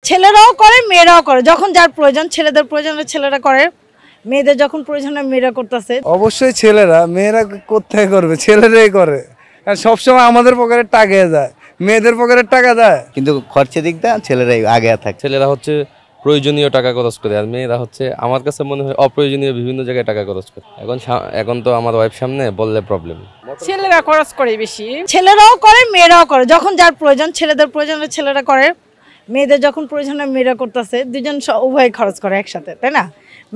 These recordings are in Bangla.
ছেলেরাও করে মেয়েরাও করে, যখন যার প্রয়োজন, ছেলেদের প্রয়োজনে ছেলেরা করে, মেয়েদের যখন প্রয়োজনে মেয়েরা করতেছে। অবশ্যই ছেলেরা, মেয়েরা কোথায় করবে, ছেলেরাই করে। আর সবসময় আমাদের পকেটের টাকা যায়, মেয়েদের পকেটের টাকা যায়, কিন্তু খরচের দিকটা ছেলেরাই আগে থাকে। ছেলেরা হচ্ছে প্রয়োজনীয় টাকা খরচ করে, আর মেয়েরা হচ্ছে আমার কাছে মনে হয় অপ্রয়োজনীয় বিভিন্ন জায়গায় টাকা খরচ করে। এখন তো আমার ওয়াইফ সামনে বললে প্রবলেম। ছেলেরা খরচ করে বেশি, ছেলেরাও করে মেয়েরাও করে, যখন যার প্রয়োজন, ছেলেদের প্রয়োজনে ছেলেরা করে, মেয়েদের যখন প্রয়োজনে মেয়েরা করতেছে, দুজন উভয় খরচ করে একসাথে, তাই না?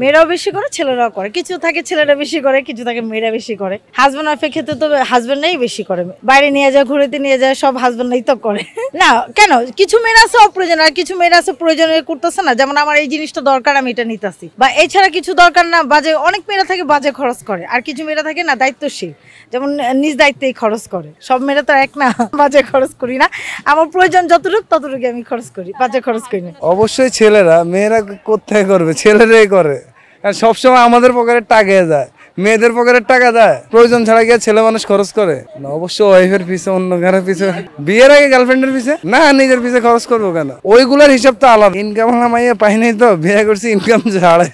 মেয়েরাও বেশি করে, ছেলেরাও করে, কিছু থাকে ছেলেরা বেশি করে, কিছু থাকে মেয়েরা বেশি করে। হাজব্যান্ড ওয়াইফের ক্ষেত্রে তো হাজব্যান্ডই বেশি করে, বাইরে নিয়ে যায়, ঘুরেতে নিয়ে যায়, সব হাজব্যান্ডই তো করে না কেন? কিছু মেয়েরা আছে অপ্রয়োজন, আর কিছু মেয়েরা আছে প্রয়োজনে করতেছে না, যেমন আমার এই জিনিসটা দরকার, আমি এটা নিতেছি, বা এছাড়া কিছু দরকার না, বাজে, অনেক মেয়েরা থাকে বাজে খরচ করে, আর কিছু মেয়েরা থাকে না দায়িত্বশীল, যেমন নিজ দায়িত্বেই খরচ করে। সব মেয়েরা তো এক না, বাজে খরচ করি না, আমার প্রয়োজন যতটুকু ততটুকু আমি খরচ করি, বাজে খরচ করি না। অবশ্যই ছেলেরা, মেয়েরা কোথায় করবে, ছেলেরাই করে। আর সবসময় আমাদের পকেটের টাকা যায়, মেয়েদের পকেটের টাকা যায়, প্রয়োজন ছাড়া গিয়ে ছেলে মানুষ খরচ করে না। অবশ্যই ওয়াইফের পিছে, অন্য কারোর পিছে, বিয়ের আগে গার্লফ্রেন্ডের পিছে না, নিজের পিছে খরচ করবো কেন? ওইগুলোর হিসাব তো আলাদা। ইনকাম মাইয়া পাইনি তো বিয়ে করছি ইনকাম ছাড়ে।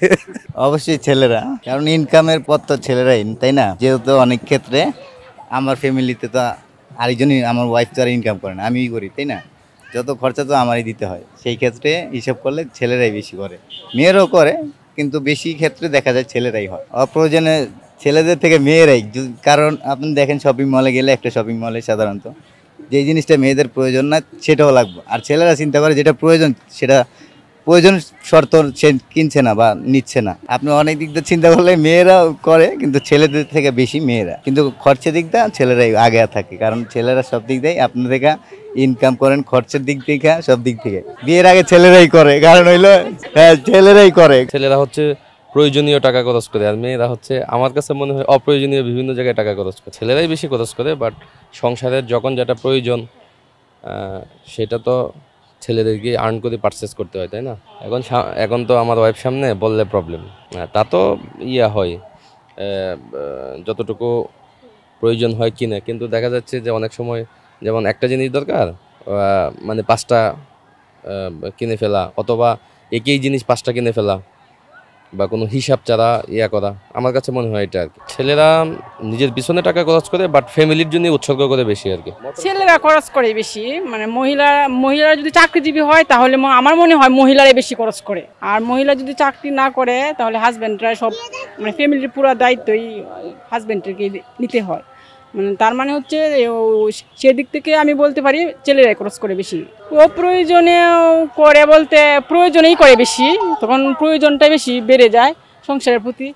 অবশ্যই ছেলেরা, কারণ ইনকামের পথ তো ছেলেরাই, তাই না? যেহেতু অনেক ক্ষেত্রে আমার ফ্যামিলিতে তো আরেকজনই, আমার ওয়াইফ তো আর ইনকাম করে না, আমিই করি, তাই না? যত খরচা তো আমারই দিতে হয়। সেই ক্ষেত্রে হিসাব করলে ছেলেরাই বেশি করে, মেয়েরাও করে, কিন্তু বেশি ক্ষেত্রে দেখা যায় ছেলেরাই হয়। অপ্রয়োজনে ছেলেদের থেকে মেয়েরাই, কারণ আপনি দেখেন শপিং মলে গেলে, একটা শপিং মলে সাধারণত যে জিনিসটা মেয়েদের প্রয়োজন না সেটাও লাগবে, আর ছেলেরা চিন্তা করে যেটা প্রয়োজন সেটা প্রয়োজন শর্ত সে কিনছে না বা নিচ্ছে না। আপনি অনেক দিক দিয়ে চিন্তা করলে মেয়েরাও করে, কিন্তু ছেলেদের থেকে বেশি মেয়েরা, কিন্তু খরচের দিকটা ছেলেরাই আগে থাকে, কারণ ছেলেরা সব দিক দিয়ে আপনার থেকে ইনকাম করেন, খরচের দিক থেকে সব দিক থেকে বিয়ের আগে ছেলেরাই করে, কারণ হইলো হ্যাঁ ছেলেরাই করে। ছেলেরা হচ্ছে প্রয়োজনীয় টাকা খরচ করে, আর মেয়েরা হচ্ছে আমার কাছে মনে হয় অপ্রয়োজনীয় বিভিন্ন জায়গায় টাকা খরচ করে। ছেলেরাই বেশি খরচ করে, বাট সংসারের যখন যেটা প্রয়োজন সেটা তো ছেলেদেরকে আর্ন করে পারচেস করতে হয়, তাই না? এখন তো আমার ওয়াইফ সামনে বললে প্রবলেম। তা তো হয় যতটুকু প্রয়োজন হয় কিনা, কিন্তু দেখা যাচ্ছে যে অনেক সময় যেমন একটা জিনিস দরকার, মানে 5টা কিনে ফেলা, অথবা একই জিনিস 5টা কিনে ফেলা, বা কোনো হিসাব ছাড়া করা, আমার কাছে মনে হয় এটা আর কি। ছেলেরা নিজের পিছনে টাকা খরচ করে, বাট ফ্যামিলির জন্য উৎসর্গ করে বেশি আর কি। ছেলেরা খরচ করে বেশি, মানে মহিলারা যদি চাকরিজীবী হয় তাহলে আমার মনে হয় মহিলারাই বেশি খরচ করে, আর মহিলা যদি চাকরি না করে তাহলে হাজব্যান্ডরা সব, মানে ফ্যামিলির পুরো দায়িত্বই হাজব্যান্ডকে নিতে হয়। মানে তার মানে হচ্ছে সেদিক থেকে আমি বলতে পারি ছেলেরাই খরচ করে বেশি। অপ্রয়োজনে করে বলতে প্রয়োজনেই করে বেশি, তখন প্রয়োজনটাই বেশি বেড়ে যায় সংসারের প্রতি।